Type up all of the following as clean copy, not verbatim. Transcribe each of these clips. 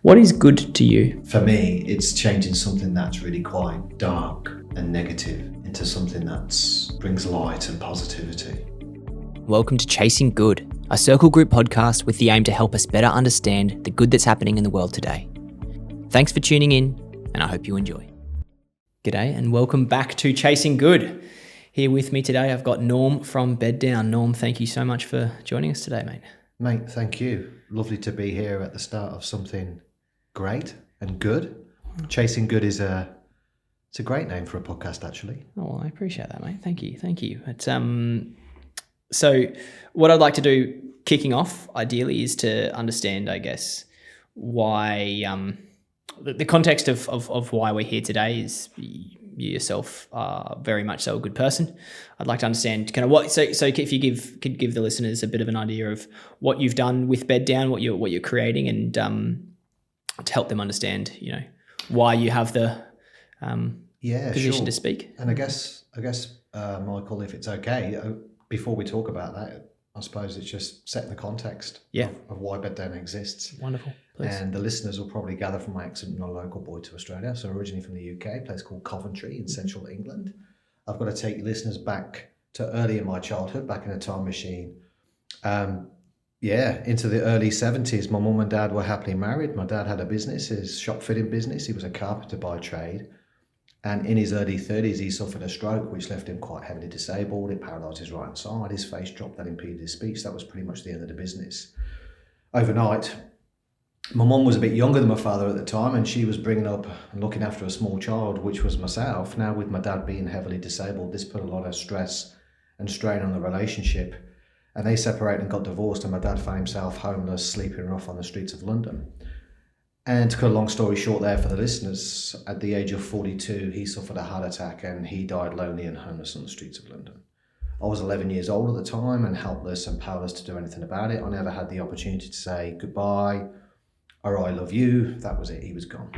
What is good to you? For me, it's changing something that's really quite dark and negative into something that brings light and positivity. Welcome to Chasing Good, a Circle Group podcast with the aim to help us better understand the good that's happening in the world today. Thanks for tuning in, and I hope you enjoy. G'day and welcome back to Chasing Good. Here with me today, I've got Norm from Beddown. Norm, thank you so much for joining us today, mate. Mate, thank you. Lovely to be here at the start of something great and good. Chasing Good it's a great name for a podcast, actually. Oh, well, I appreciate that, mate. Thank you. It's, so what I'd like to do kicking off, ideally, is to understand, I guess, why the context of why we're here today is you yourself are very much so a good person. I'd like to understand kind of what. So if you could give the listeners a bit of an idea of what you've done with Beddown, what you're creating, and to help them understand, why you have the position to speak. And I guess, Michael, if it's okay, before we talk about that, I suppose it's just setting the context of why Beddown exists. Wonderful. Please. And the listeners will probably gather from my accent, I'm not a local boy to Australia, so originally from the UK, a place called Coventry in central England. I've got to take listeners back to early in my childhood, back in a time machine. Into the early 70s. My mum and dad were happily married. My dad had a business, his shop fitting business. He was a carpenter by trade. And in his early 30s, he suffered a stroke, which left him quite heavily disabled. It paralysed his right hand side. His face dropped, that impeded his speech. That was pretty much the end of the business. Overnight, my mum was a bit younger than my father at the time, and she was bringing up and looking after a small child, which was myself. Now, with my dad being heavily disabled, this put a lot of stress and strain on the relationship. And they separated and got divorced, and my dad found himself homeless, sleeping rough on the streets of London. And to cut a long story short there for the listeners, at the age of 42, he suffered a heart attack and he died lonely and homeless on the streets of London. I was 11 years old at the time and helpless and powerless to do anything about it. I never had the opportunity to say goodbye or I love you. That was it. He was gone.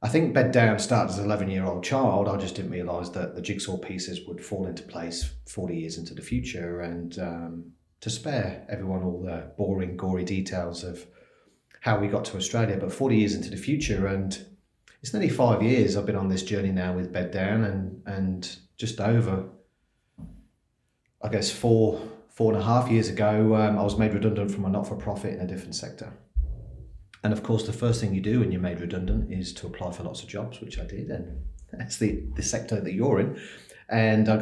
I think Beddown started as an 11-year-old child. I just didn't realise that the jigsaw pieces would fall into place 40 years into the future, and to spare everyone all the boring, gory details of how we got to Australia, but 40 years into the future, and it's nearly 5 years I've been on this journey now with Beddown, and just over, I guess, four and a half years ago, I was made redundant from a not-for-profit in a different sector. And of course, the first thing you do when you're made redundant is to apply for lots of jobs, which I did, and that's the sector that you're in. And I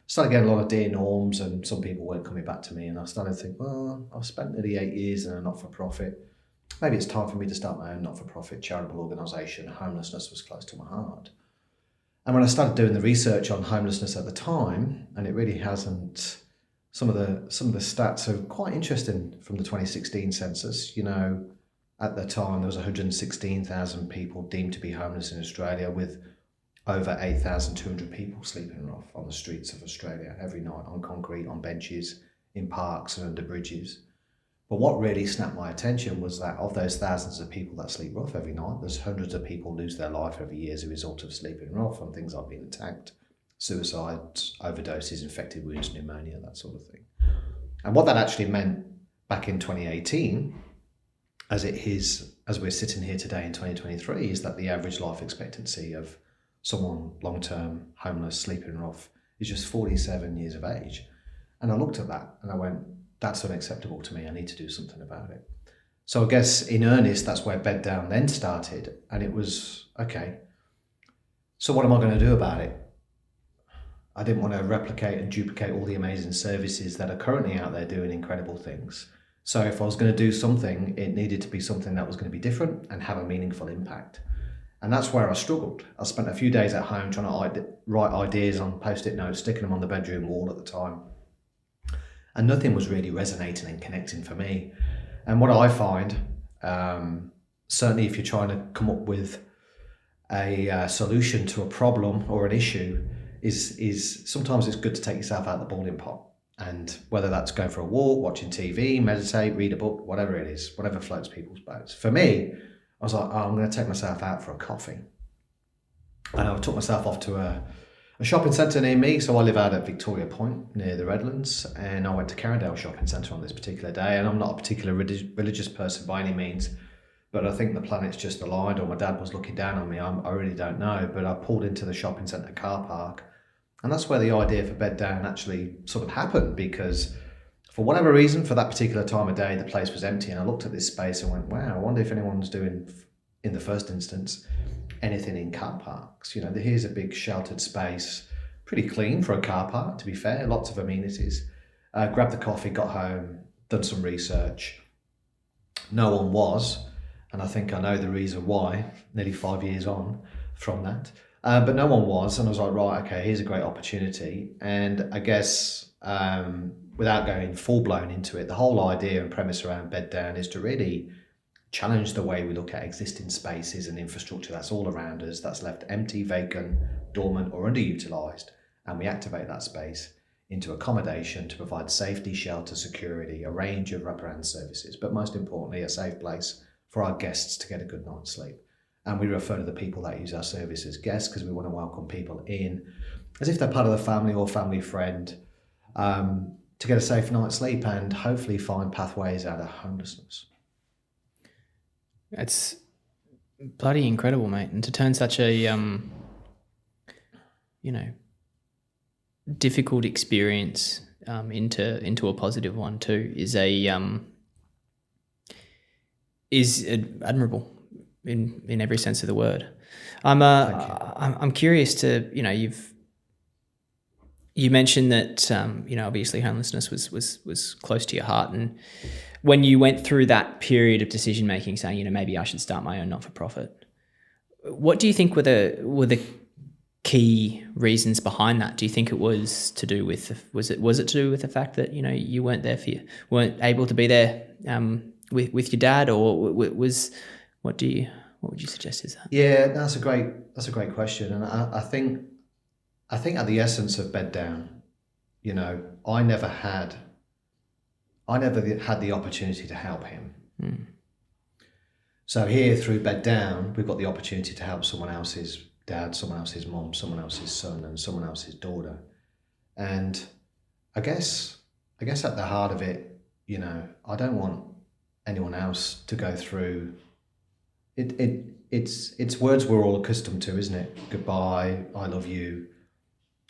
started getting a lot of dear norms, and some people weren't coming back to me, and I started to think, well, I've spent nearly 8 years in a not-for-profit. Maybe it's time for me to start my own not-for-profit charitable organisation. Homelessness was close to my heart. And when I started doing the research on homelessness at the time, and it really hasn't, some of the stats are quite interesting from the 2016 census. At the time there was 116,000 people deemed to be homeless in Australia, with over 8,200 people sleeping rough on the streets of Australia every night, on concrete, on benches, in parks and under bridges. But what really snapped my attention was that of those thousands of people that sleep rough every night, there's hundreds of people lose their life every year as a result of sleeping rough on things like being attacked, suicides, overdoses, infected wounds, pneumonia, that sort of thing. And what that actually meant back in 2018, as we're sitting here today in 2023, is that the average life expectancy of someone long-term homeless, sleeping rough, is just 47 years of age. And I looked at that and I went, that's unacceptable to me. I need to do something about it. So I guess in earnest, that's where Beddown then started. And it was, okay, so what am I going to do about it? I didn't want to replicate and duplicate all the amazing services that are currently out there doing incredible things. So if I was going to do something, it needed to be something that was going to be different and have a meaningful impact. And that's where I struggled. I spent a few days at home trying to write ideas on Post-it notes, sticking them on the bedroom wall at the time. And nothing was really resonating and connecting for me. And what I find, certainly if you're trying to come up with a solution to a problem or an issue, is sometimes it's good to take yourself out of the boiling pot. And whether that's going for a walk, watching TV, meditate, read a book, whatever it is, whatever floats people's boats. For me, I was like, I'm going to take myself out for a coffee. And I took myself off to a shopping centre near me. So I live out at Victoria Point near the Redlands, and I went to Carindale Shopping Centre on this particular day. And I'm not a particular religious person by any means, But I think the planets just aligned, or my dad was looking down on me. I really don't know. But I pulled into the shopping centre car park, and that's where the idea for Beddown actually sort of happened, because for whatever reason, for that particular time of day, the place was empty. And I looked at this space and went, wow, I wonder if anyone's doing, in the first instance, anything in car parks. You know, here's a big sheltered space, pretty clean for a car park, to be fair, lots of amenities. Grabbed the coffee, got home, done some research. No one was. And I think I know the reason why, nearly 5 years on from that. But no one was. And I was like, right, okay, here's a great opportunity. And I guess without going full blown into it, the whole idea and premise around Beddown is to really challenge the way we look at existing spaces and infrastructure that's all around us, that's left empty, vacant, dormant or underutilised. And we activate that space into accommodation to provide safety, shelter, security, a range of wraparound services, but most importantly, a safe place for our guests to get a good night's sleep. And we refer to the people that use our service as guests because we want to welcome people in as if they're part of the family or family friend, to get a safe night's sleep and hopefully find pathways out of homelessness. It's bloody incredible, mate. And to turn such a, difficult experience into a positive one too is admirable in every sense of the word. I'm curious to, you mentioned that obviously homelessness was close to your heart, and when you went through that period of decision making, saying maybe I should start my own not for profit, what do you think were the key reasons behind that? Do you think it was to do with was it to do with the fact that you weren't weren't able to be there with your dad, or what would you suggest is that? Yeah, that's a great question, and I think at the essence of Beddown, I never had the opportunity to help him. So here through Beddown, we've got the opportunity to help someone else's dad, someone else's mom, someone else's son, and someone else's daughter. And I guess at the heart of it, I don't want anyone else to go through it. It's words we're all accustomed to, isn't it? Goodbye, I love you.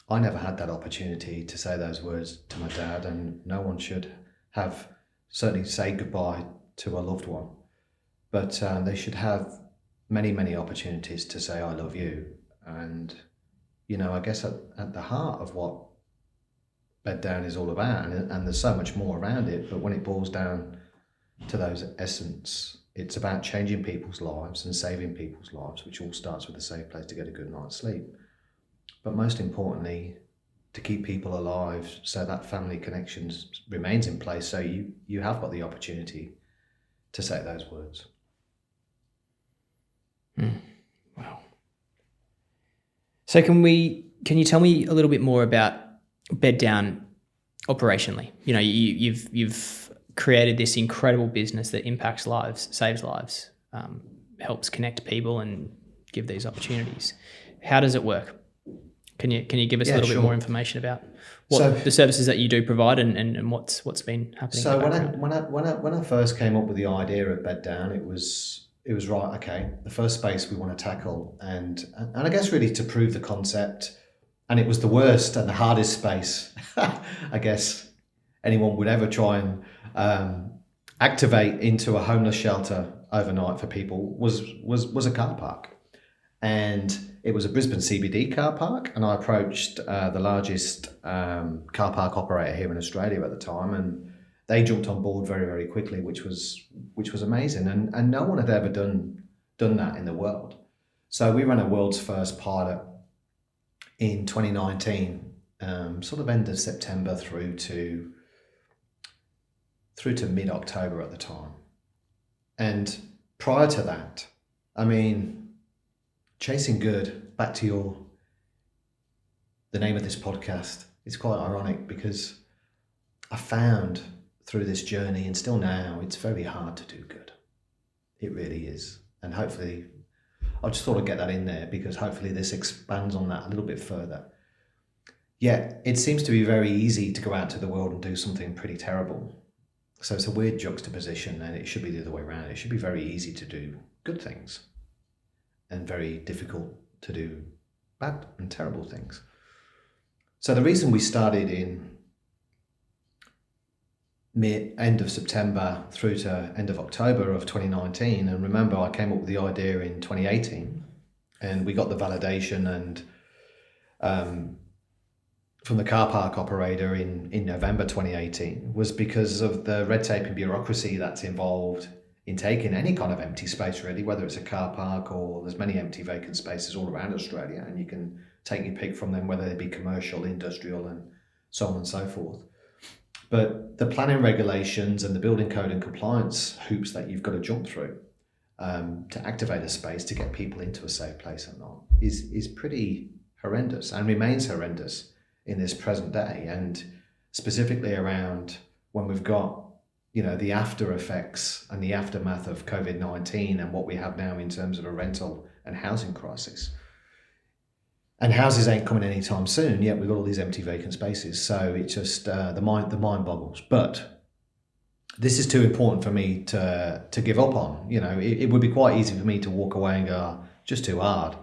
I never had that opportunity to say those words to my dad, and no one should have certainly say goodbye to a loved one. But they should have many, many opportunities to say I love you. And, I guess at the heart of what Beddown is all about, and there's so much more around it, but when it boils down to those essence, it's about changing people's lives and saving people's lives, which all starts with a safe place to get a good night's sleep. But most importantly, to keep people alive so that family connections remains in place, so you have got the opportunity to say those words. Wow. So can you tell me a little bit more about Beddown operationally? You've created this incredible business that impacts lives, saves lives, helps connect people and give these opportunities. How does it work? Can you give us a little bit more information about the services that you do provide and what's been happening? So when I first came up with the idea of Beddown, it was right. Okay, the first space we want to tackle, and I guess really to prove the concept, and it was the worst and the hardest space I guess anyone would ever try and activate into a homeless shelter overnight for people was a car park. And it was a Brisbane CBD car park, and I approached the largest car park operator here in Australia at the time, and they jumped on board very, very quickly, which was amazing, and no one had ever done that in the world. So we ran a world's first pilot in 2019, sort of end of September through to mid-October at the time. And prior to that, chasing good, back to the name of this podcast, it's quite ironic because I found through this journey, and still now, it's very hard to do good. It really is. And hopefully, I just thought I'd get that in there because hopefully this expands on that a little bit further. Yeah, it seems to be very easy to go out to the world and do something pretty terrible. So it's a weird juxtaposition, and it should be the other way around. It should be very easy to do good things and very difficult to do bad and terrible things. So the reason we started in end of September through to end of October of 2019, and remember I came up with the idea in 2018, and we got the validation and from the car park operator in November 2018, was because of the red tape and bureaucracy that's involved in taking any kind of empty space, really, whether it's a car park or there's many empty vacant spaces all around Australia, and you can take your pick from them, whether they be commercial, industrial, and so on and so forth. But the planning regulations and the building code and compliance hoops that you've got to jump through to activate a space to get people into a safe place or not is pretty horrendous, and remains horrendous in this present day, and specifically around when we've got, you know, the after effects and the aftermath of COVID-19 and what we have now in terms of a rental and housing crisis. And houses ain't coming anytime soon, yet we've got all these empty vacant spaces. So it's just the mind boggles. But this is too important for me to give up on. You know, it would be quite easy for me to walk away and go, just too hard.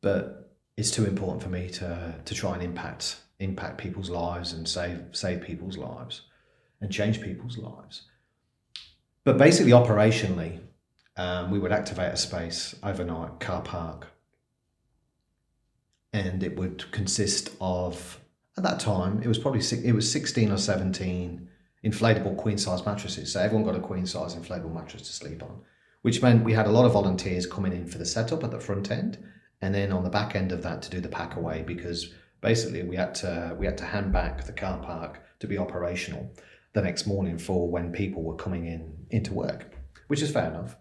But it's too important for me to try and impact people's lives and save people's lives and change people's lives. But basically, operationally, we would activate a space overnight, car park, and it would consist of, at that time, it was 16 or 17 inflatable queen size mattresses. So everyone got a queen size inflatable mattress to sleep on, which meant we had a lot of volunteers coming in for the setup at the front end, and then on the back end of that to do the pack away, because basically we had to hand back the car park to be operational the next morning for when people were coming into work, which is fair enough.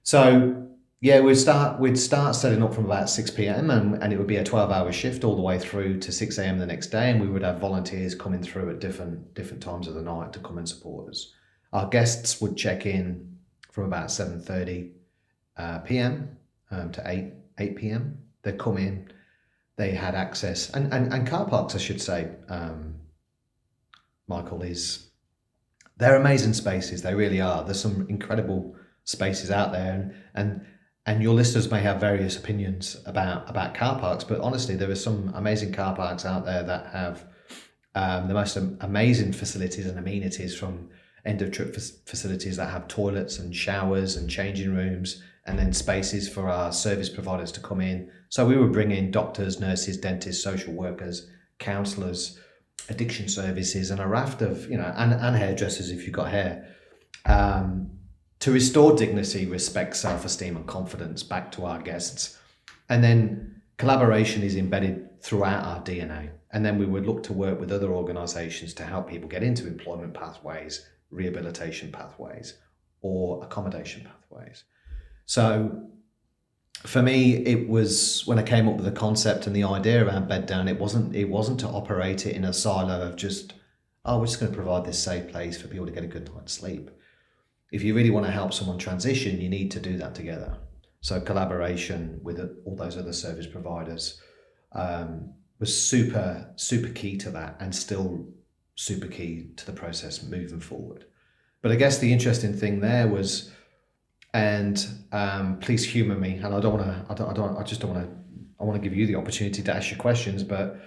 So yeah, we'd start setting up from about 6 p.m. and it would be a 12-hour shift all the way through to 6 a.m. the next day, and we would have volunteers coming through at different times of the night to come and support us. Our guests would check in from about 7:30 p.m. To 8 p.m. They'd come in, they had access, and car parks, I should say, Michael, they're amazing spaces. They really are. There's some incredible spaces out there, and your listeners may have various opinions about car parks, but honestly, there are some amazing car parks out there that have the most amazing facilities and amenities, from end of trip facilities that have toilets and showers and changing rooms, and then spaces for our service providers to come in. So we would bring in doctors, nurses, dentists, social workers, counsellors, addiction services, and a raft of, you know, and hairdressers if you've got hair, to restore dignity, respect, self-esteem and confidence back to our guests. And then collaboration is embedded throughout our DNA. And then we would look to work with other organisations to help people get into employment pathways, rehabilitation pathways, or accommodation pathways. So for me, it was, when I came up with the concept and the idea around Beddown, it wasn't to operate it in a silo of just, we're just going to provide this safe place for people to get a good night's sleep. If you really want to help someone transition, you need to do that together. So collaboration with all those other service providers was super, super key to that, and still super key to the process moving forward. But I guess the interesting thing there was, and please humour me, and I want to give you the opportunity to ask your questions, but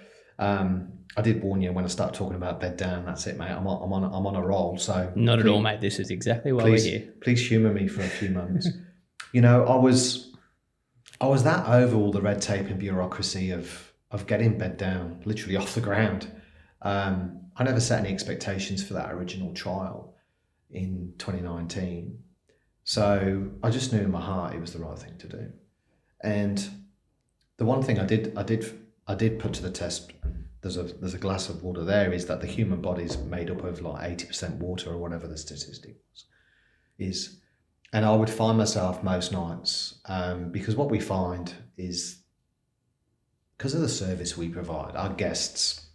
I did warn you when I start talking about Beddown. That's it, mate. I'm on a roll. So not at all, mate. This is exactly why we're here. Please humour me for a few moments. You know, I was that over all the red tape and bureaucracy of getting Beddown literally off the ground. I never set any expectations for that original trial in 2019. So I just knew in my heart it was the right thing to do. And the one thing I did put to the test, there's a glass of water there, is that the human body's made up of like 80% water, or whatever the statistic is. And I would find myself most nights, because what we find is, because of the service we provide, our guests,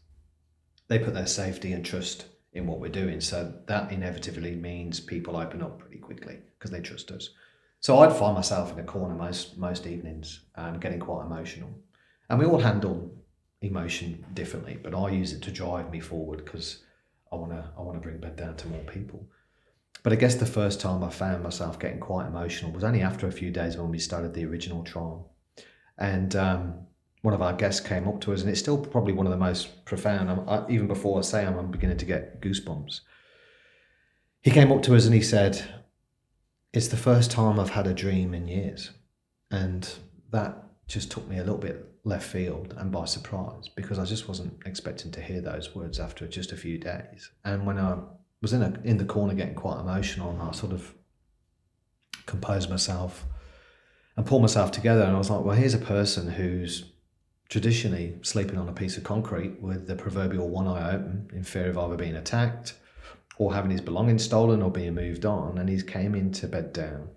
they put their safety and trust in what we're doing. So that inevitably means people open up pretty quickly because they trust us. So I'd find myself in a corner most evenings, getting quite emotional. And we all handle emotion differently, but I use it to drive me forward, because I want to bring Beddown to more people. But I guess the first time I found myself getting quite emotional was only after a few days when we started the original trial. And one of our guests came up to us, and it's still probably one of the most profound, even before I say I'm beginning to get goosebumps. He came up to us and he said, "It's the first time I've had a dream in years." And that just took me a little bit left field and by surprise, because I just wasn't expecting to hear those words after just a few days. And when I was in the corner getting quite emotional, and I sort of composed myself and pulled myself together, and I was like, well, here's a person who's traditionally sleeping on a piece of concrete with the proverbial one eye open in fear of either being attacked or having his belongings stolen or being moved on. And he came into Beddown,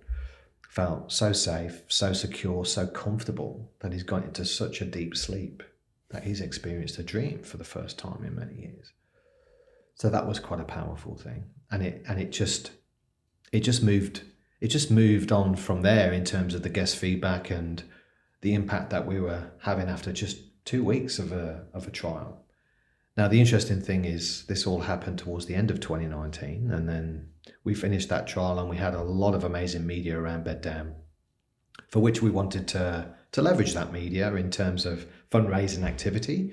felt so safe, so secure, so comfortable that he's got into such a deep sleep that he's experienced a dream for the first time in many years. So that was quite a powerful thing. And it just moved on from there in terms of the guest feedback and the impact that we were having after just 2 weeks of a trial. Now, the interesting thing is this all happened towards the end of 2019, and then we finished that trial and we had a lot of amazing media around Beddown, for which we wanted to leverage that media in terms of fundraising activity.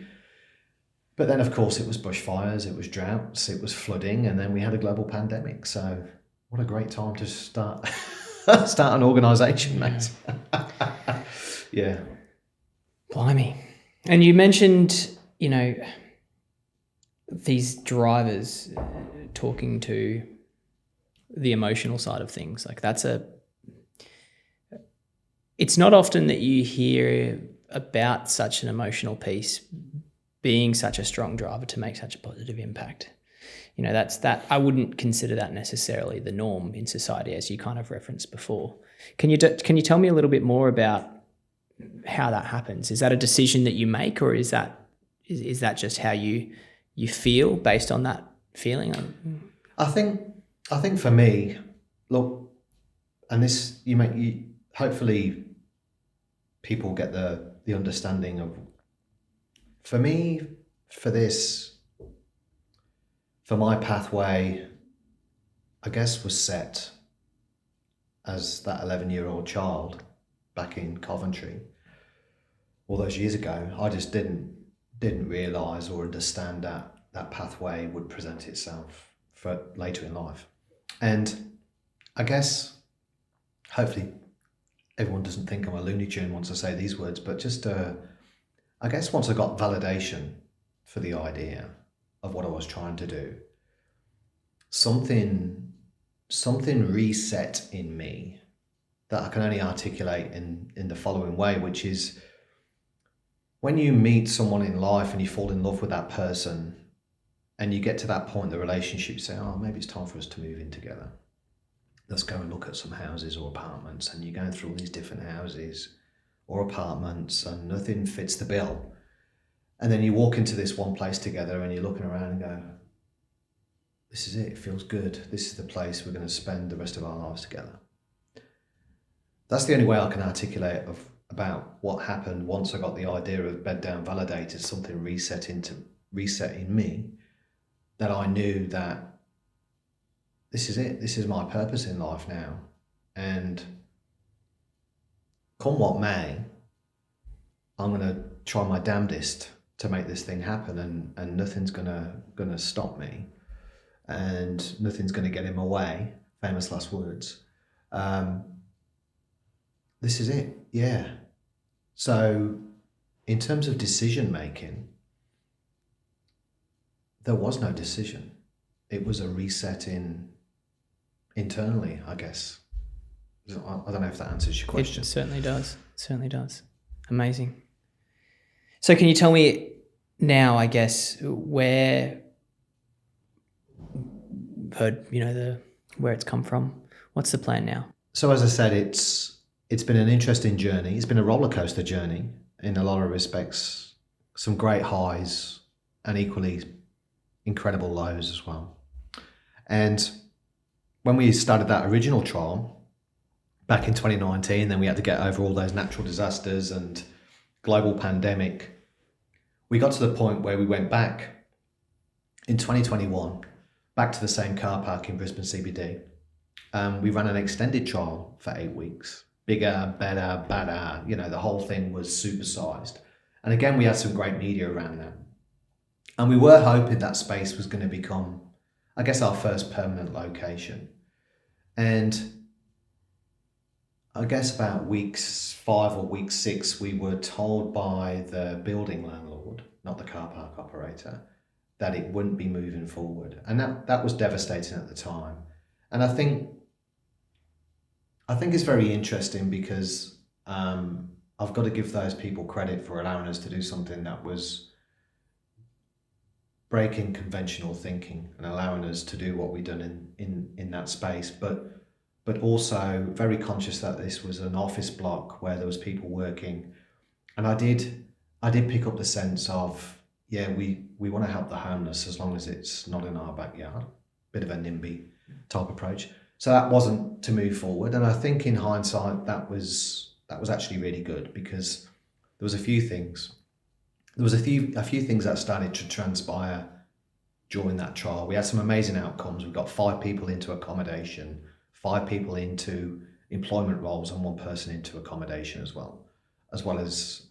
But then, of course, it was bushfires, it was droughts, it was flooding, and then we had a global pandemic. So what a great time to start an organisation, mate. Yeah. Blimey. And you mentioned, these drivers talking to the emotional side of things. Like it's not often that you hear about such an emotional piece being such a strong driver to make such a positive impact. I wouldn't consider that necessarily the norm in society, as you kind of referenced before. Can you tell me a little bit more about how that happens? Is that a decision that you make, or is that just how you feel based on that feeling? I think for me, look, and this hopefully people get the understanding of. For me, for my pathway, I guess, was set as that 11-year-old child back in Coventry all those years ago. I just didn't realise or understand that pathway would present itself for later in life. And I guess, hopefully, everyone doesn't think I'm a Looney Tune once I say these words, but just I guess once I got validation for the idea of what I was trying to do, something reset in me that I can only articulate in the following way, which is when you meet someone in life and you fall in love with that person and you get to that point in the relationship, you say, oh, maybe it's time for us to move in together. Let's go and look at some houses or apartments. And you're going through all these different houses or apartments and nothing fits the bill. And then you walk into this one place together and you're looking around and go, this is it feels good. This is the place we're going to spend the rest of our lives together. That's the only way I can articulate about what happened once I got the idea of Beddown validated, something reset in me, that I knew that this is it. This is my purpose in life now. And come what may, I'm going to try my damnedest to make this thing happen, and nothing's gonna stop me, and nothing's gonna get in my way. Famous last words. This is it. Yeah. So in terms of decision making, there was no decision. It was a reset internally, I guess. I don't know if that answers your question. It certainly does. Amazing. So can you tell me now, I guess, where it's come from? What's the plan now? So as I said, it's been an interesting journey. It's been a roller coaster journey in a lot of respects. Some great highs and equally incredible lows as well. And when we started that original trial back in 2019, then we had to get over all those natural disasters and global pandemic. We got to the point where we went back in 2021 back to the same car park in Brisbane CBD. We ran an extended trial for 8 weeks. Bigger, better, badder, the whole thing was supersized. And again, we had some great media around that. And we were hoping that space was going to become, I guess, our first permanent location. And I guess about week 5 or week 6, we were told by the building landlord, not the car park operator, that it wouldn't be moving forward. And that was devastating at the time. And I think it's very interesting because I've got to give those people credit for allowing us to do something that was breaking conventional thinking and allowing us to do what we've done in that space, but also very conscious that this was an office block where there was people working. And I did pick up the sense of, we want to help the homeless as long as it's not in our backyard. Bit of a NIMBY type approach. So that wasn't to move forward. And I think in hindsight, that was actually really good, because there was a few things. There was a few things that started to transpire during that trial. We had some amazing outcomes. We got 5 people into accommodation, 5 people into employment roles, and 1 person into accommodation as well as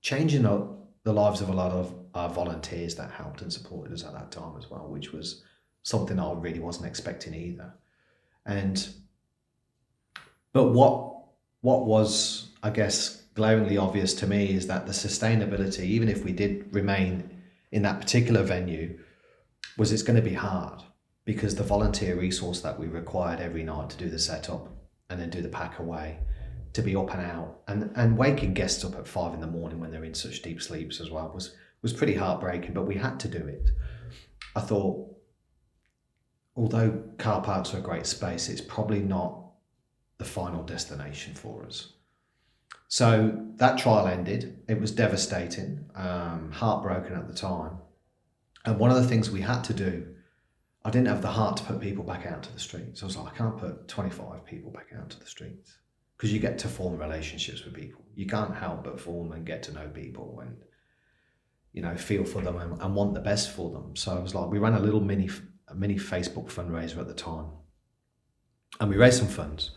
changing up the lives of a lot of our volunteers that helped and supported us at that time as well, which was something I really wasn't expecting either. But what was, I guess, glaringly obvious to me is that the sustainability, even if we did remain in that particular venue, was it's going to be hard, because the volunteer resource that we required every night to do the setup and then do the pack away, to be up and out and waking guests up at 5 a.m. when they're in such deep sleeps as well was pretty heartbreaking, but we had to do it. I thought, although car parks are a great space, it's probably not the final destination for us. So that trial ended. It was devastating, heartbroken at the time. And one of the things we had to do, I didn't have the heart to put people back out to the streets. I was like, I can't put 25 people back out to the streets, because you get to form relationships with people. You can't help but form and get to know people and, feel for them and want the best for them. So I was like, we ran a little mini Facebook fundraiser at the time, and we raised some funds,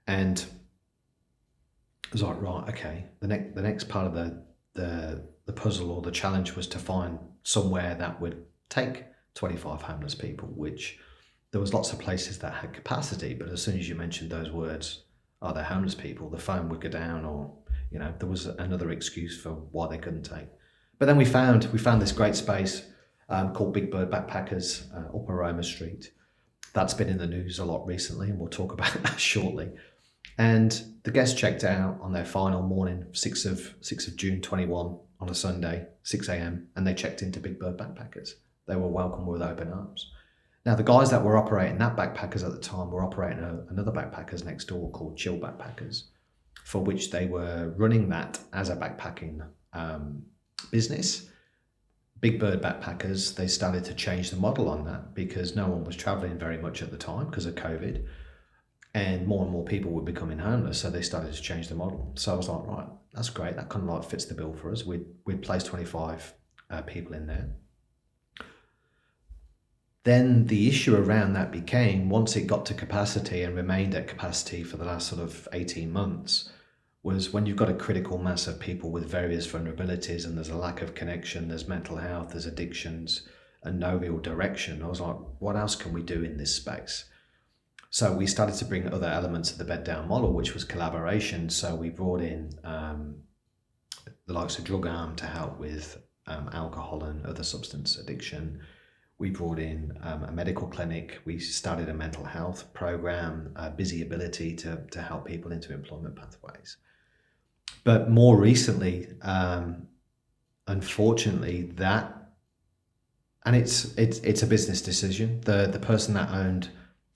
and I was like, right, okay. The next part of the puzzle or the challenge was to find somewhere that would take 25 homeless people, which there was lots of places that had capacity, but as soon as you mentioned those words, are they homeless people, the phone would go down, or there was another excuse for why they couldn't take. But then we found this great space called Big Bird Backpackers up Aroma Street. That's been in the news a lot recently, and we'll talk about that shortly. And the guests checked out on their final morning, 6th of June 21, on a Sunday, 6 a.m, and they checked into Big Bird Backpackers. They were welcomed with open arms. Now, the guys that were operating that Backpackers at the time were operating another Backpackers next door called Chill Backpackers, for which they were running that as a backpacking business. Big Bird Backpackers, they started to change the model on that, because no one was traveling very much at the time because of COVID, and more people were becoming homeless, so they started to change the model. So I was like, right, that's great, that kind of like fits the bill for us. We'd placed 25 people in there. Then the issue around that became, once it got to capacity and remained at capacity for the last sort of 18 months, was when you've got a critical mass of people with various vulnerabilities and there's a lack of connection, there's mental health, there's addictions, and no real direction. I was like, what else can we do in this space? So we started to bring other elements of the Beddown model, which was collaboration. So we brought in the likes of Drug Arm to help with alcohol and other substance addiction. We brought in a medical clinic. We started a mental health program, Busy Ability, to help people into employment pathways. But more recently, unfortunately, and it's a business decision. The person that owned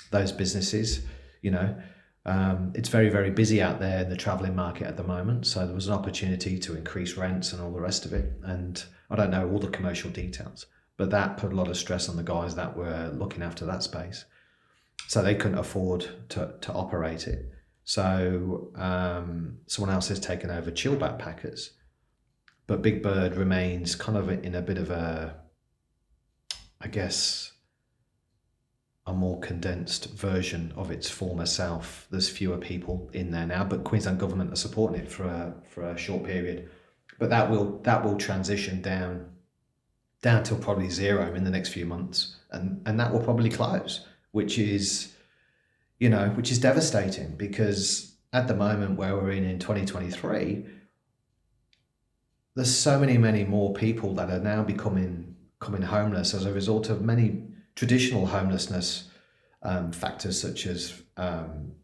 those businesses, it's very, very busy out there in the traveling market at the moment. So there was an opportunity to increase rents and all the rest of it. And I don't know all the commercial details, but that put a lot of stress on the guys that were looking after that space. So they couldn't afford to operate it. So someone else has taken over Chill Backpackers, but Big Bird remains kind of in a bit of a, I guess, a more condensed version of its former self. There's fewer people in there now, but Queensland government are supporting it for a short period. But that will transition down till probably zero in the next few months, and that will probably close, which is devastating, because at the moment where we're in 2023, there's so many more people that are now becoming homeless as a result of many traditional homelessness factors, such as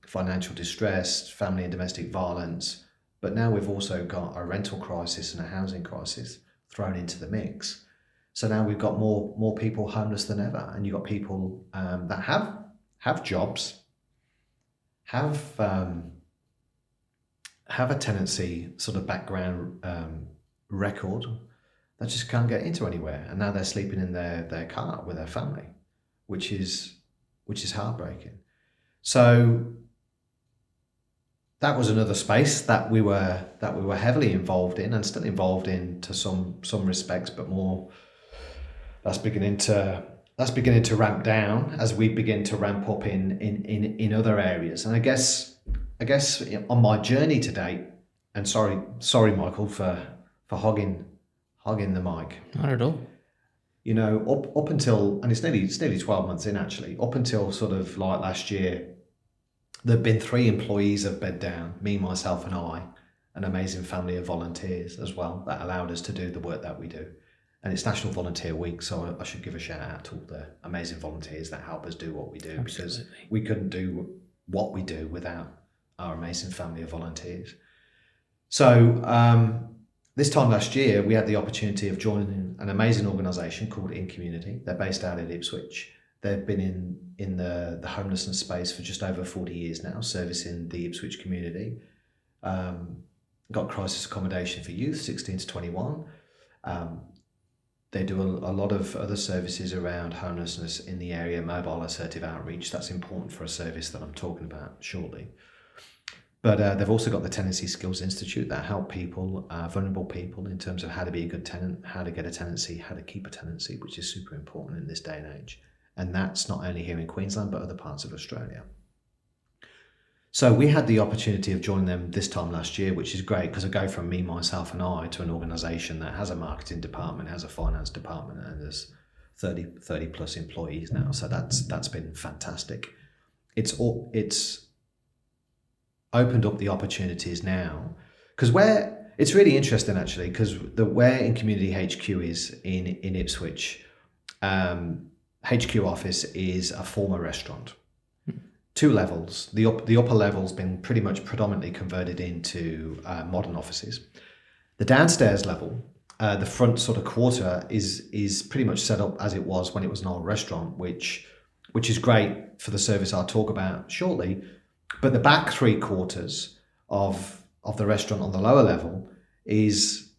financial distress, family and domestic violence. But now we've also got a rental crisis and a housing crisis thrown into the mix. So now we've got more people homeless than ever, and you've got people that have jobs, have a tenancy sort of background record, that just can't get into anywhere, and now they're sleeping in their car with their family, which is heartbreaking. So that was another space that we were heavily involved in, and still involved in to some respects, but more that's beginning to ramp down as we begin to ramp up in other areas. And I guess on my journey to date, and sorry Michael for hogging the mic. Not at all. Up until, and it's nearly 12 months in actually, up until sort of like last year, there've been 3 employees of Beddown, me, myself and I, an amazing family of volunteers as well, that allowed us to do the work that we do. And it's National Volunteer Week, so I should give a shout out to all the amazing volunteers that help us do what we do. Absolutely. Because we couldn't do what we do without our amazing family of volunteers. So this time last year, we had the opportunity of joining an amazing organisation called In Community. They're based out in Ipswich. They've been in the homelessness space for just over 40 years now, servicing the Ipswich community. Got crisis accommodation for youth, 16 to 21. They do a lot of other services around homelessness in the area, mobile assertive outreach. That's important for a service that I'm talking about shortly. But they've also got the Tenancy Skills Institute that help people, vulnerable people, in terms of how to be a good tenant, how to get a tenancy, how to keep a tenancy, which is super important in this day and age. And that's not only here in Queensland, but other parts of Australia. So we had the opportunity of joining them this time last year, which is great, because I go from me, myself and I to an organisation that has a marketing department, has a finance department, and there's 30 plus employees now. So that's been fantastic. It's opened up the opportunities now, because it's really interesting actually, because where In Community HQ is in Ipswich, HQ office is a former restaurant. 2 levels. The upper level's been pretty much predominantly converted into modern offices. The downstairs level, the front sort of quarter, is pretty much set up as it was when it was an old restaurant, which is great for the service I'll talk about shortly. But the back 3 quarters of the restaurant on the lower level is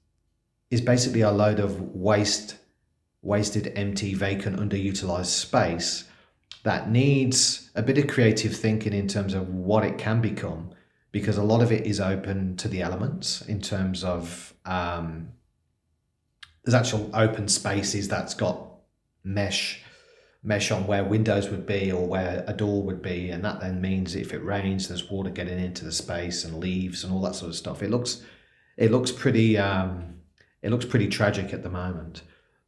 basically a load of wasted, empty, vacant, underutilised space that needs a bit of creative thinking in terms of what it can become, because a lot of it is open to the elements in terms of there's actual open spaces that's got mesh on where windows would be or where a door would be, and that then means if it rains, there's water getting into the space and leaves and all that sort of stuff. It looks pretty tragic at the moment,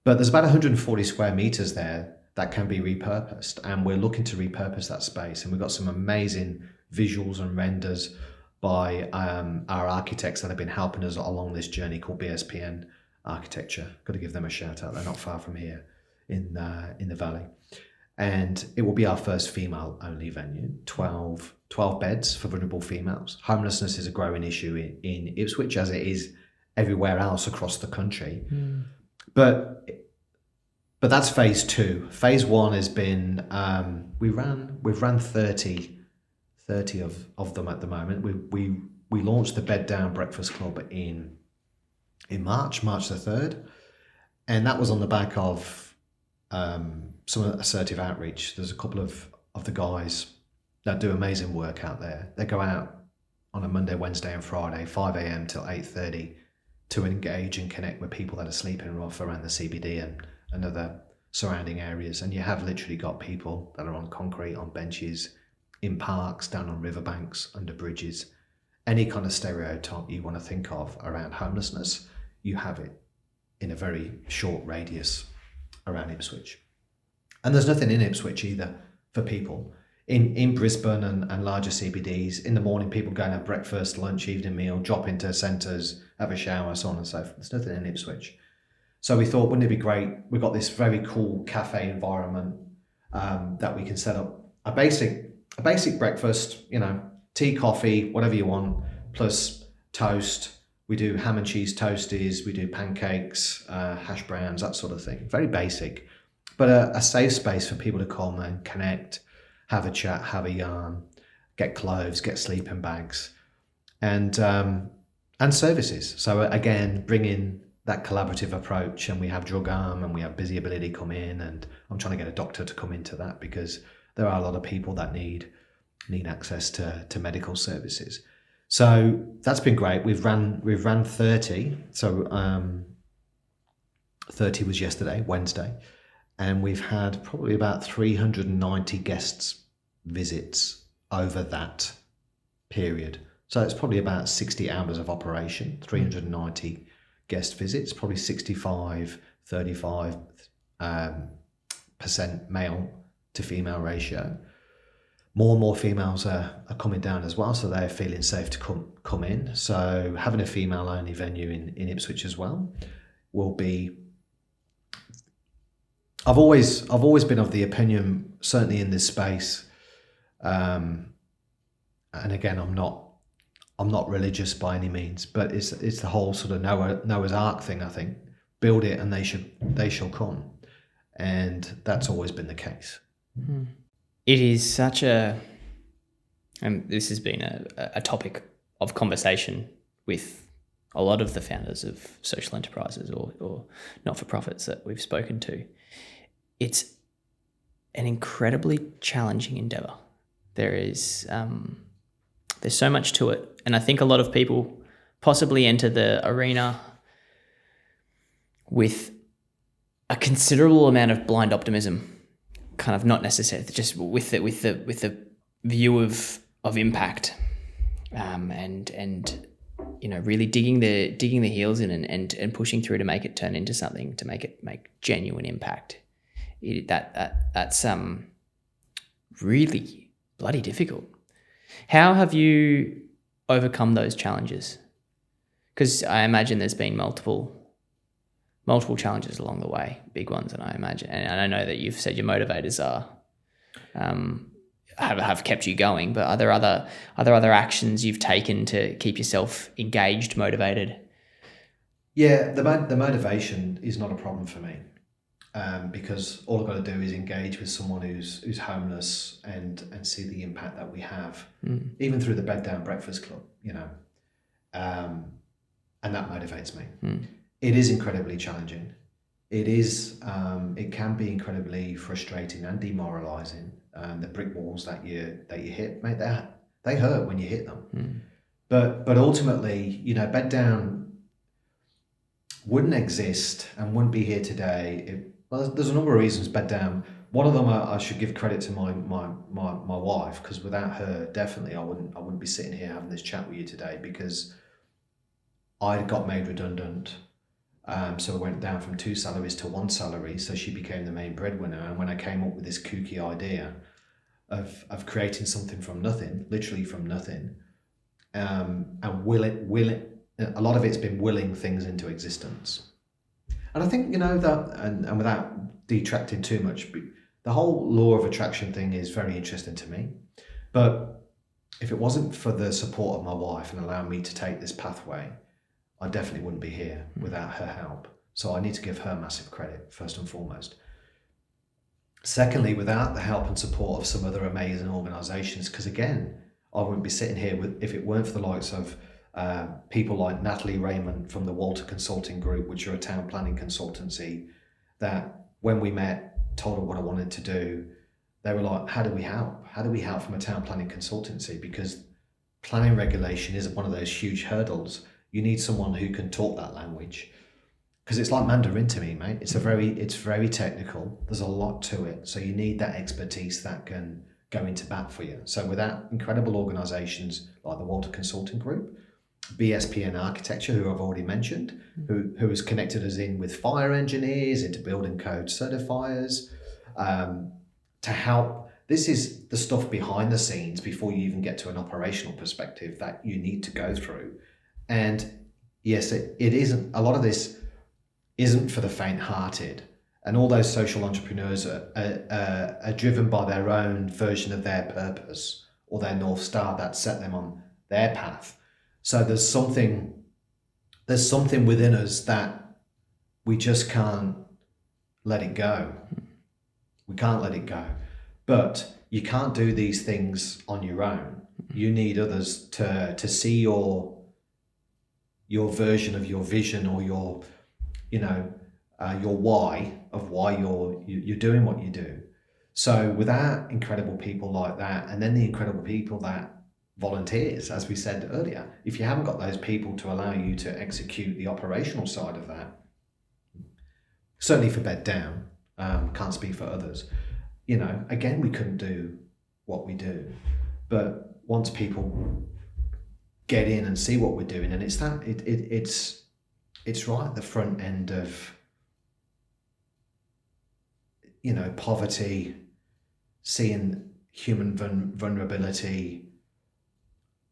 but there's about 140 square meters there that can be repurposed, and we're looking to repurpose that space. And we've got some amazing visuals and renders by our architects that have been helping us along this journey, called BSPN Architecture. Got to give them a shout out. They're not far from here in the valley. And it will be our first female only venue, 12 beds for vulnerable females. Homelessness is a growing issue in Ipswich, as it is everywhere else across the country. But that's phase 2. Phase 1 has been we've ran 30 of them at the moment. We launched the Beddown Breakfast Club in March the 3rd, and that was on the back of some assertive outreach. There's a couple of the guys that do amazing work out there. They go out on a Monday, Wednesday and Friday, 5 a.m. till 8:30, to engage and connect with people that are sleeping rough around the CBD and other surrounding areas, and you have literally got people that are on concrete, on benches, in parks, down on riverbanks, under bridges. Any kind of stereotype you want to think of around homelessness, you have it in a very short radius around Ipswich. And there's nothing in Ipswich either for people. In Brisbane and larger CBDs, in the morning people go and have breakfast, lunch, evening meal, drop into centres, have a shower, so on and so forth. There's nothing in Ipswich. So we thought, wouldn't it be great? We've got this very cool cafe environment that we can set up a basic breakfast, tea, coffee, whatever you want, plus toast. We do ham and cheese toasties, we do pancakes, hash browns, that sort of thing. Very basic, but a safe space for people to come and connect, have a chat, have a yarn, get clothes, get sleeping bags, and services. So again, bring in that collaborative approach, and we have Drug Arm and we have Busy Ability come in, and I'm trying to get a doctor to come into that because there are a lot of people that need access to medical services. So that's been great. We've ran 30. So 30 was yesterday, Wednesday, and we've had probably about 390 guests visits over that period. So it's probably about 60 hours of operation, 390 guest visits, probably 35% male to female ratio. More and more females are coming down as well, so they're feeling safe to come in. So having a female-only venue in Ipswich as well will be. I've always been of the opinion, certainly in this space, and again, I'm not religious by any means, but it's the whole sort of Noah's Ark thing. I think build it and they shall come, and that's always been the case. Mm. It is such and this has been a topic of conversation with a lot of the founders of social enterprises or not-for-profits that we've spoken to. It's an incredibly challenging endeavour. There's so much to it, and I think a lot of people possibly enter the arena with a considerable amount of blind optimism. Kind of not necessarily just with the view of impact, and really digging the heels in and pushing through to make it turn into something, to make genuine impact. That's really bloody difficult. How have you overcome those challenges? Because I imagine there's been multiple challenges along the way, big ones, and I imagine, and I know that you've said your motivators have kept you going, but are there other actions you've taken to keep yourself engaged, motivated? Yeah, the motivation is not a problem for me, because all I've got to do is engage with someone who's homeless and see the impact that we have, even through the Beddown Breakfast Club, and that motivates me. It is incredibly challenging. It can be incredibly frustrating and demoralising. The brick walls that you hit, mate, they hurt when you hit them. But ultimately, Beddown wouldn't exist and wouldn't be here today. There's a number of reasons Beddown. One of them, I should give credit to my wife, because without her, definitely I wouldn't be sitting here having this chat with you today, because I got made redundant. So I went down from 2 salaries to 1 salary, so she became the main breadwinner. And when I came up with this kooky idea of creating something from nothing, literally from nothing, and willing, a lot of it's been willing things into existence. And I think, that, and without detracting too much, the whole law of attraction thing is very interesting to me. But if it wasn't for the support of my wife and allowing me to take this pathway, I definitely wouldn't be here without her help. So I need to give her massive credit, first and foremost. Secondly, without the help and support of some other amazing organisations, because again, I wouldn't be sitting here if it weren't for the likes of people like Natalie Raymond from the Walter Consulting Group, which are a town planning consultancy, that when we met, told her what I wanted to do, they were like, how do we help? How do we help from a town planning consultancy? Because planning regulation is one of those huge hurdles. You need someone who can talk that language, because it's like Mandarin to me, mate. It's very technical. There's a lot to it. So you need that expertise that can go into bat for you. So without incredible organisations like the Walter Consulting Group, BSPN Architecture, who I've already mentioned, who has connected us in with fire engineers, into building code certifiers, to help. This is the stuff behind the scenes before you even get to an operational perspective that you need to go through. And yes, it isn't, a lot of this isn't for the faint-hearted. And all those social entrepreneurs are driven by their own version of their purpose or their North Star that set them on their path. So there's something within us that we just can't let it go. We can't let it go. But you can't do these things on your own. You need others to see your version of your vision, or your why of why you're doing what you do. So without incredible people like that, and then the incredible people that volunteers, as we said earlier, if you haven't got those people to allow you to execute the operational side of that, certainly for Beddown, can't speak for others, again, we couldn't do what we do. But once people get in and see what we're doing, and it's right at the front end of poverty, seeing human vulnerability,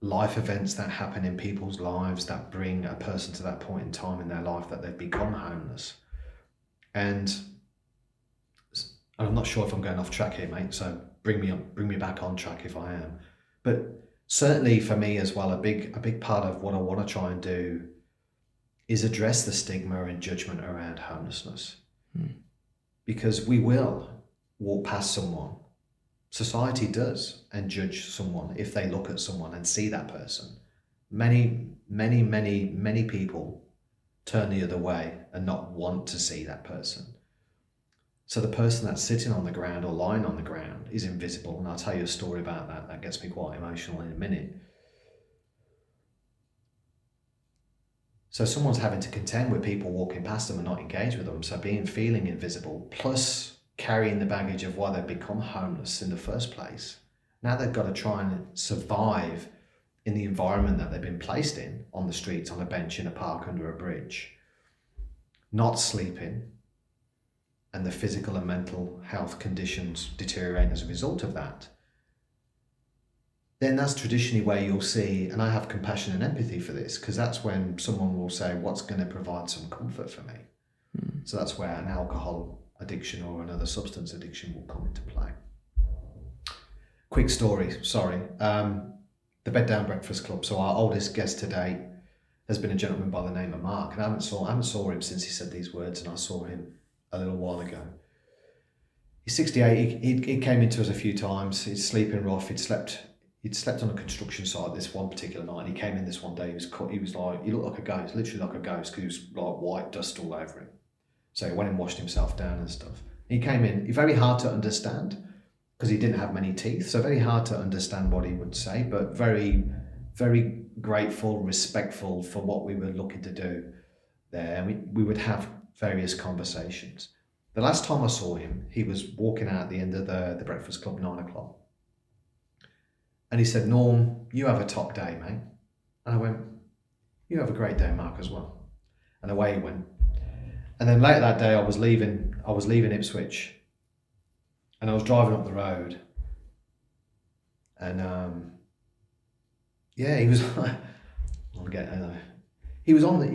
life events that happen in people's lives that bring a person to that point in time in their life that they've become homeless. And I'm not sure if I'm going off track here, mate, so bring me back on track if I am. But certainly for me as well, a big part of what I want to try and do is address the stigma and judgment around homelessness. Because we will walk past someone, society does, and judge someone if they look at someone and see that person. Many people turn the other way and not want to see that person. So the person that's sitting on the ground or lying on the ground is invisible. And I'll tell you a story about that. That gets me quite emotional in a minute. So someone's having to contend with people walking past them and not engage with them. So feeling invisible, plus carrying the baggage of why they've become homeless in the first place. Now they've got to try and survive in the environment that they've been placed in, on the streets, on a bench, in a park, under a bridge, not sleeping, and the physical and mental health conditions deteriorating as a result of that. Then that's traditionally where you'll see, and I have compassion and empathy for this, because that's when someone will say, what's going to provide some comfort for me? So that's where an alcohol addiction or another substance addiction will come into play. Quick story, sorry. The Beddown Breakfast Club. So our oldest guest today has been a gentleman by the name of Mark, and I haven't saw him since he said these words, and I saw him a little while ago. He's 68. He came into us a few times. He's sleeping rough. He'd slept on a construction site this one particular night, and he came in this one day. He was like, he looked like a ghost, literally like a ghost, because he was like white dust all over him. So he went and washed himself down and stuff. He came in, very hard to understand, because he didn't have many teeth, so very hard to understand what he would say, but very, very grateful, respectful for what we were looking to do there. And we would have various conversations. The last time I saw him, he was walking out at the end of the Breakfast Club, 9 o'clock. And he said, Norm, you have a top day, mate. And I went, you have a great day, Mark, as well. And away he went. And then later that day, I was leaving Ipswich, and I was driving up the road, and he was he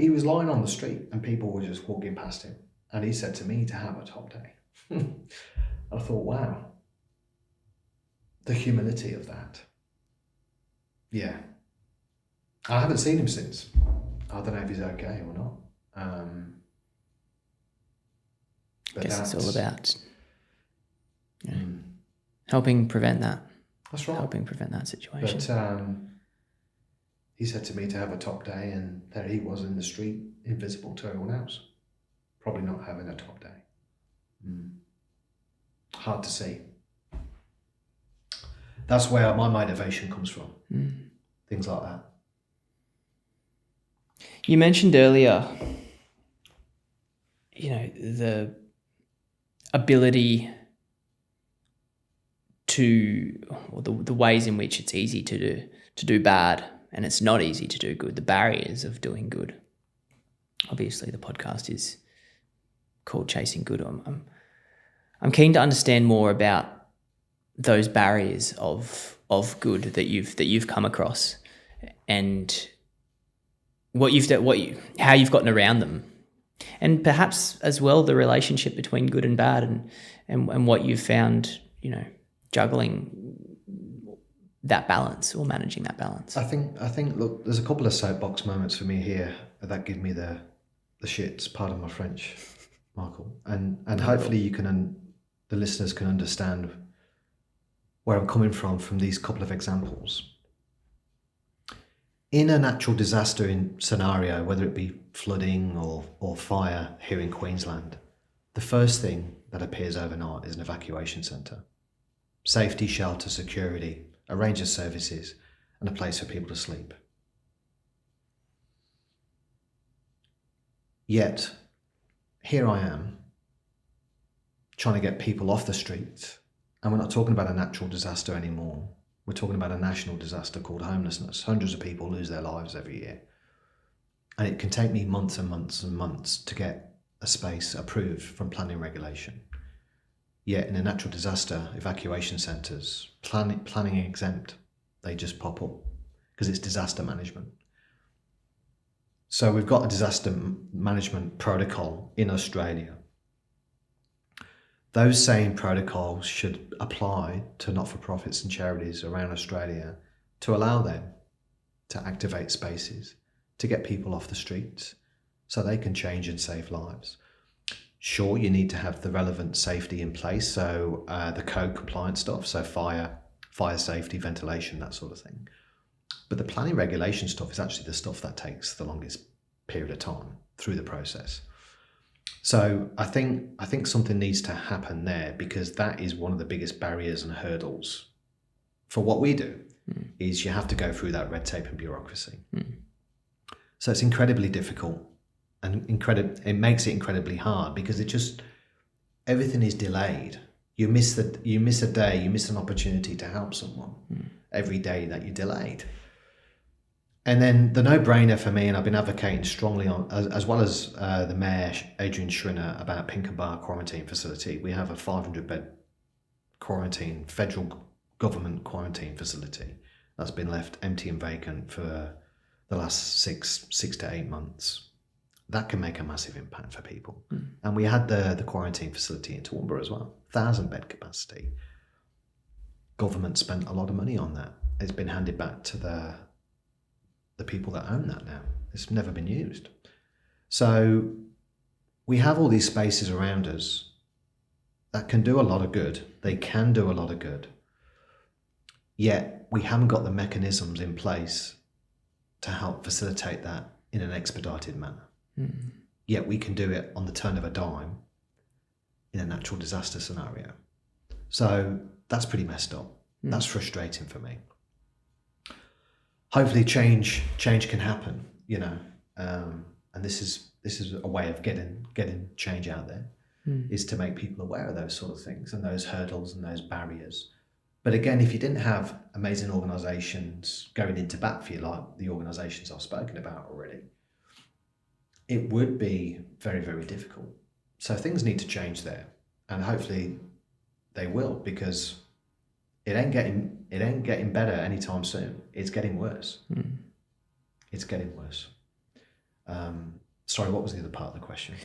was lying on the street, and people were just walking past him, and he said to me to have a top day. I thought, wow, the humility of that. Yeah, I haven't seen him since. I don't know if he's okay or not. I guess it's all about helping prevent that. That's right. Helping prevent that situation. But he said to me to have a top day, and there he was in the street, invisible to everyone else. Probably not having a top day. Hard to see. That's where my motivation comes from. Things like that. You mentioned earlier the ability to, or the ways in which it's easy to do bad and it's not easy to do good, the barriers of doing good. Obviously, the podcast is called Chasing Good. I'm keen to understand more about those barriers of good that you've come across, and how you've gotten around them, and perhaps as well the relationship between good and bad, and what you've found, juggling that balance or managing that balance. I think look, there's a couple of soapbox moments for me here that give me the shits, pardon my French, Michael, and hopefully you can the listeners can understand where I'm coming from these couple of examples. In a natural disaster scenario, whether it be flooding or fire here in Queensland, the first thing that appears overnight is an evacuation centre. Safety, shelter, security, a range of services, and a place for people to sleep. Yet, here I am, trying to get people off the streets, and we're not talking about a natural disaster anymore. We're talking about a national disaster called homelessness. Hundreds of people lose their lives every year. And it can take me months and months and months to get a space approved from planning regulation. Yet in a natural disaster, evacuation centres, planning exempt, they just pop up because it's disaster management. So we've got a disaster management protocol in Australia. Those same protocols should apply to not-for-profits and charities around Australia to allow them to activate spaces, to get people off the streets so they can change and save lives. Sure, you need to have the relevant safety in place, so the code compliance stuff, so fire safety, ventilation, that sort of thing. But the planning regulation stuff is actually the stuff that takes the longest period of time through the process. So I think something needs to happen there, because that is one of the biggest barriers and hurdles for what we do, is you have to go through that red tape and bureaucracy. So it's incredibly difficult, and it makes it incredibly hard, because everything is delayed. You miss a day, you miss an opportunity to help someone every day that you're delayed. And then the no-brainer for me, and I've been advocating strongly on, as well as the Mayor, Adrian Schrinner, about Pinkenbar Quarantine Facility. We have a 500-bed federal government quarantine facility that's been left empty and vacant for the last six to 8 months. That can make a massive impact for people. And we had the quarantine facility in Toowoomba as well, 1,000-bed capacity. Government spent a lot of money on that. It's been handed back to the people that own that now. It's never been used. So we have all these spaces around us that can do a lot of good. They can do a lot of good. Yet we haven't got the mechanisms in place to help facilitate that in an expedited manner. Yet we can do it on the turn of a dime in a natural disaster scenario. So that's pretty messed up. That's frustrating for me. Hopefully change can happen, and this is a way of getting change out there, is to make people aware of those sort of things and those hurdles and those barriers. But again, if you didn't have amazing organisations going into bat for you, like the organisations I've spoken about already, it would be very, very difficult. So things need to change there, and hopefully they will, because it ain't getting better anytime soon. It's getting worse. It's getting worse. Sorry, what was the other part of the question?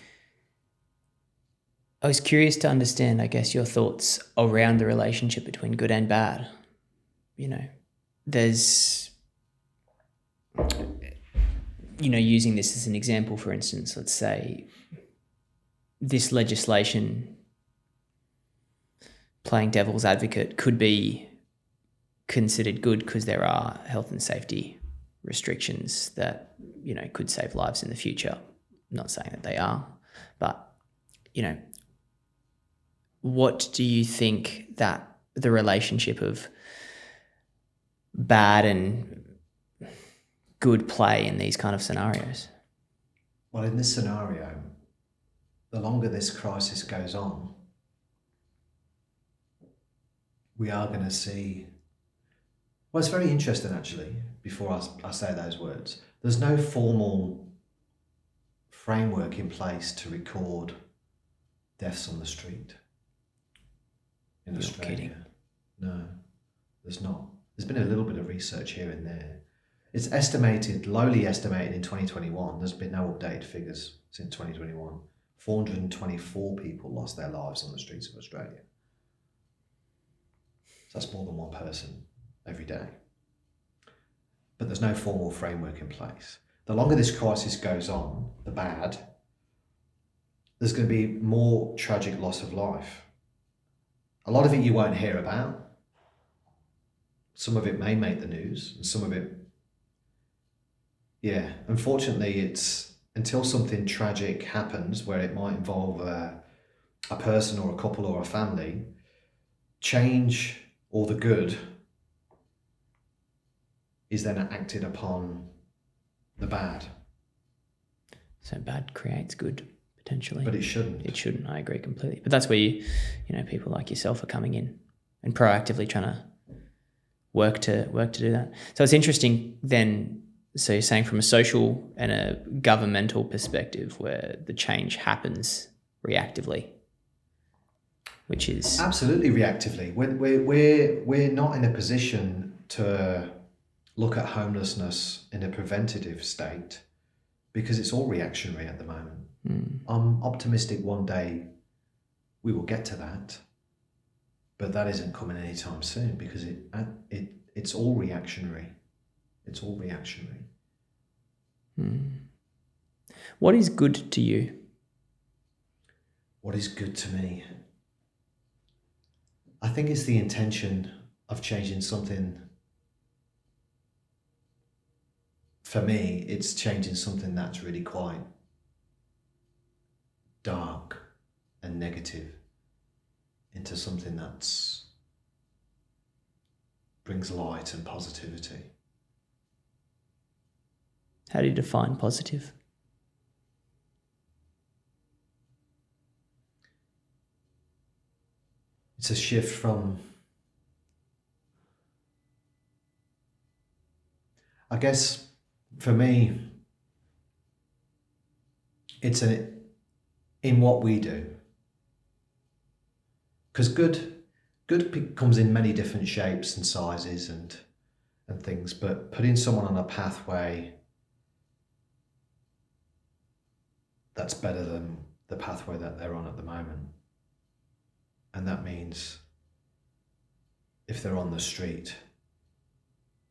I was curious to understand, I guess, your thoughts around the relationship between good and bad. There's, using this as an example, for instance, let's say this legislation, playing devil's advocate, could be considered good because there are health and safety restrictions that, could save lives in the future. I'm not saying that they are, but, what do you think that the relationship of bad and good play in these kind of scenarios? Well, in this scenario, the longer this crisis goes on, we are going to see. Well, it's very interesting actually. Before I say those words, there's no formal framework in place to record deaths on the street in You're Australia. kidding. No, there's not. There's been a little bit of research here and there. It's estimated, lowly estimated in 2021. There's been no updated figures since 2021. 424 people lost their lives on the streets of Australia. So that's more than one person every day. But there's no formal framework in place. The longer this crisis goes on, the bad, there's going to be more tragic loss of life. A lot of it you won't hear about. Some of it may make the news, and some of it, yeah, unfortunately, it's until something tragic happens where it might involve a person or a couple or a family, change or the good is then acted upon the bad. So bad creates good, potentially. But it shouldn't. It shouldn't. I agree completely. But that's where people like yourself are coming in and proactively trying to work to do that. So it's interesting then. So you're saying from a social and a governmental perspective, where the change happens reactively, which is Absolutely reactively. We're not in a position to look at homelessness in a preventative state because it's all reactionary at the moment. I'm optimistic one day we will get to that, but that isn't coming anytime soon because it's all reactionary. It's all reactionary. What is good to you? What is good to me? I think it's the intention of changing something. For me, it's changing something that's really quite dark and negative into something that's brings light and positivity. How do you define positive? It's a shift from, I guess, for me, it's in what we do. Because good comes in many different shapes and sizes and things, but putting someone on a pathway that's better than the pathway that they're on at the moment. And that means if they're on the street,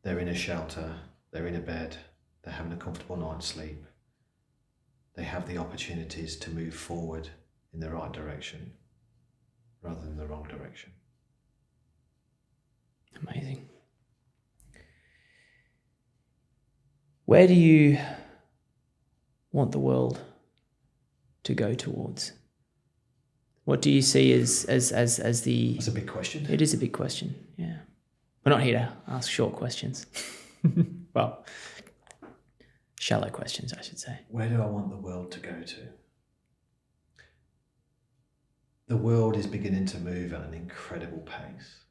they're in a shelter, they're in a bed, they're having a comfortable night's sleep, they have the opportunities to move forward in the right direction rather than the wrong direction. Amazing. Where do you want the world to go towards? What do you see as the... That's a big question. It is a big question, yeah. We're not here to ask short questions. Well, shallow questions, I should say. Where do I want the world to go to? The world is beginning to move at an incredible pace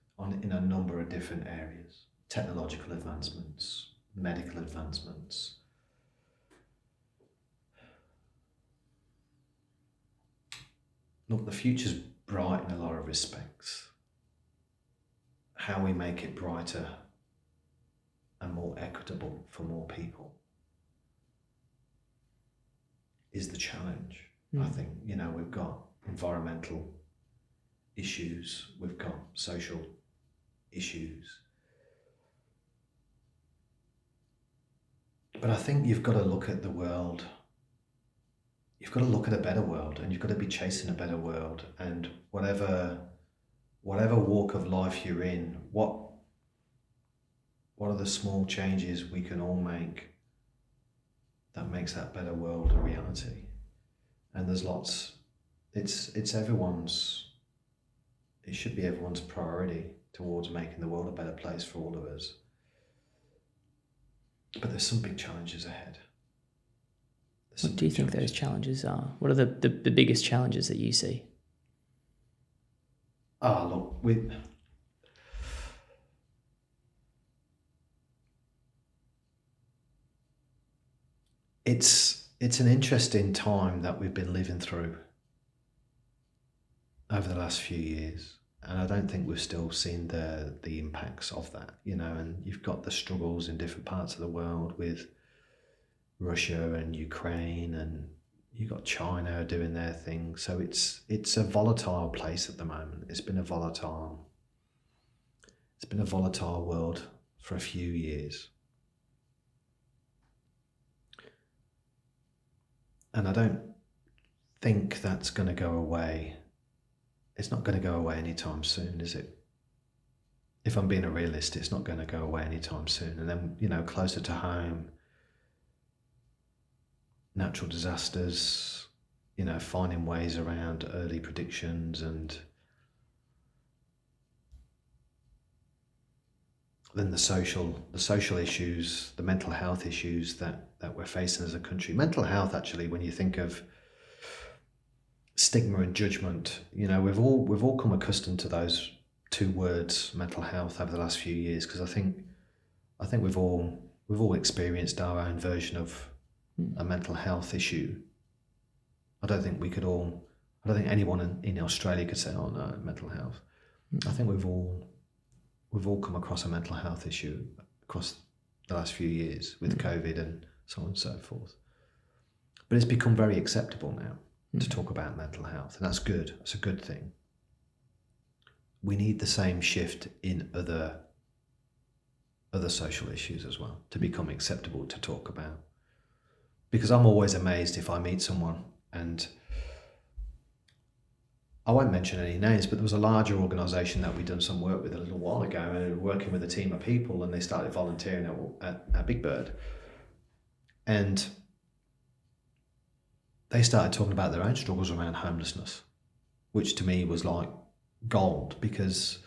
in a number of different areas. Technological advancements, medical advancements. Look, the future's bright in a lot of respects. How we make it brighter and more equitable for more people is the challenge. I think, we've got environmental issues, we've got social issues. But I think you've got to look at the world. You've got to look at a better world, and you've got to be chasing a better world. And whatever walk of life you're in, what are the small changes we can all make that makes that better world a reality? And there's lots. It should be everyone's priority towards making the world a better place for all of us. But there's some big challenges ahead. What do you think those challenges are? What are the biggest challenges that you see? Look, it's an interesting time that we've been living through over the last few years, and I don't think we've still seen the impacts of that, and you've got the struggles in different parts of the world with Russia and Ukraine, and you've got China doing their thing. So it's a volatile place at the moment. It's been a volatile world for a few years. And I don't think that's going to go away. It's not going to go away anytime soon, is it? If I'm being a realist, it's not going to go away anytime soon. And then, closer to home, natural disasters, finding ways around early predictions, and then the social issues, the mental health issues that we're facing as a country. Mental health, actually, when you think of stigma and judgment, we've all come accustomed to those two words, mental health, over the last few years, because I think we've all experienced our own version of a mental health issue. I don't think anyone in Australia could say, "Oh no, mental health." I think we've all come across a mental health issue across the last few years with COVID and so on and so forth. But it's become very acceptable now to talk about mental health, and that's good. It's a good thing. We need the same shift in other social issues as well to become acceptable to talk about. Because I'm always amazed if I meet someone, and I won't mention any names, but there was a larger organisation that we'd done some work with a little while ago, and we were working with a team of people, and they started volunteering at Big Bird. And they started talking about their own struggles around homelessness, which to me was like gold, because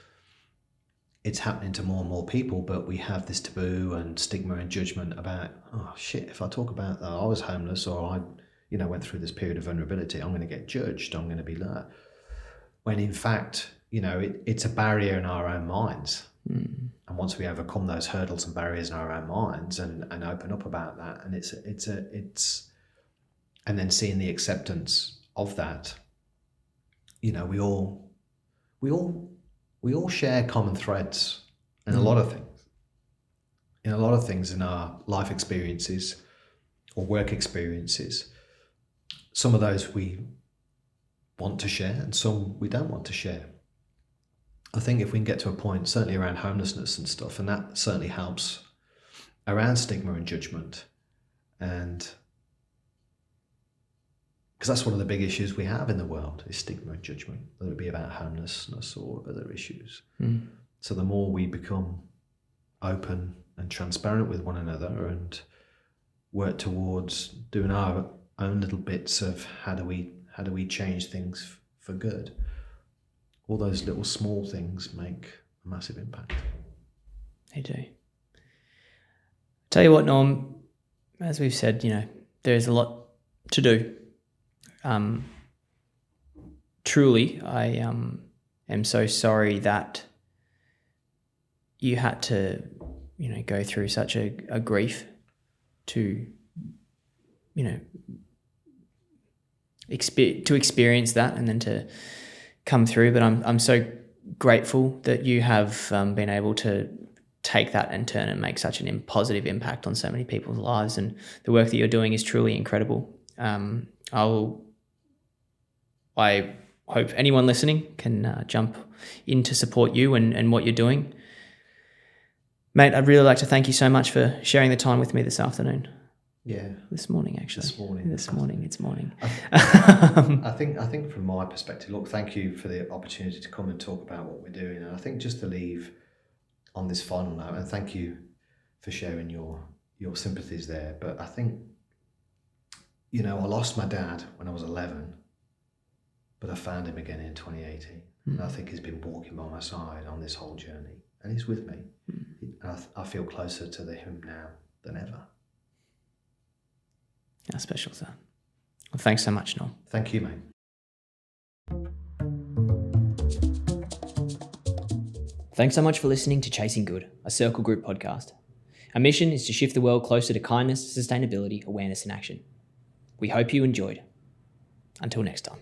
it's happening to more and more people, but we have this taboo and stigma and judgment about, oh shit, if I talk about that I was homeless, or I went through this period of vulnerability, I'm going to get judged, I'm going to be that. When in fact, it's a barrier in our own minds. And once we overcome those hurdles and barriers in our own minds and open up about that, and it's and then seeing the acceptance of that, we all share common threads in a lot of things. In a lot of things in our life experiences or work experiences. Some of those we want to share, and some we don't want to share. I think if we can get to a point, certainly around homelessness and stuff, and that certainly helps around stigma and judgment, and because that's one of the big issues we have in the world, is stigma and judgment, whether it be about homelessness or other issues. So the more we become open and transparent with one another and work towards doing our own little bits of how do we change things for good, all those little small things make a massive impact. They do. Tell you what, Norm, as we've said, there's a lot to do. Truly, I am so sorry that you had to, go through such a grief to, to experience that and then to come through. But I'm so grateful that you have been able to take that and turn and make such a positive impact on so many people's lives. And the work that you're doing is truly incredible. I hope anyone listening can jump in to support you and what you're doing. Mate, I'd really like to thank you so much for sharing the time with me this afternoon. Yeah. This morning, actually. It's morning. I think from my perspective, look, thank you for the opportunity to come and talk about what we're doing. And I think just to leave on this final note, and thank you for sharing your sympathies there. But I think, I lost my dad when I was 11, but I found him again in 2018. And I think he's been walking by my side on this whole journey, and he's with me. I feel closer to him now than ever. How special is that? Well, thanks so much, Noel. Thank you, mate. Thanks so much for listening to Chasing Good, a Circle Group podcast. Our mission is to shift the world closer to kindness, sustainability, awareness and action. We hope you enjoyed. Until next time.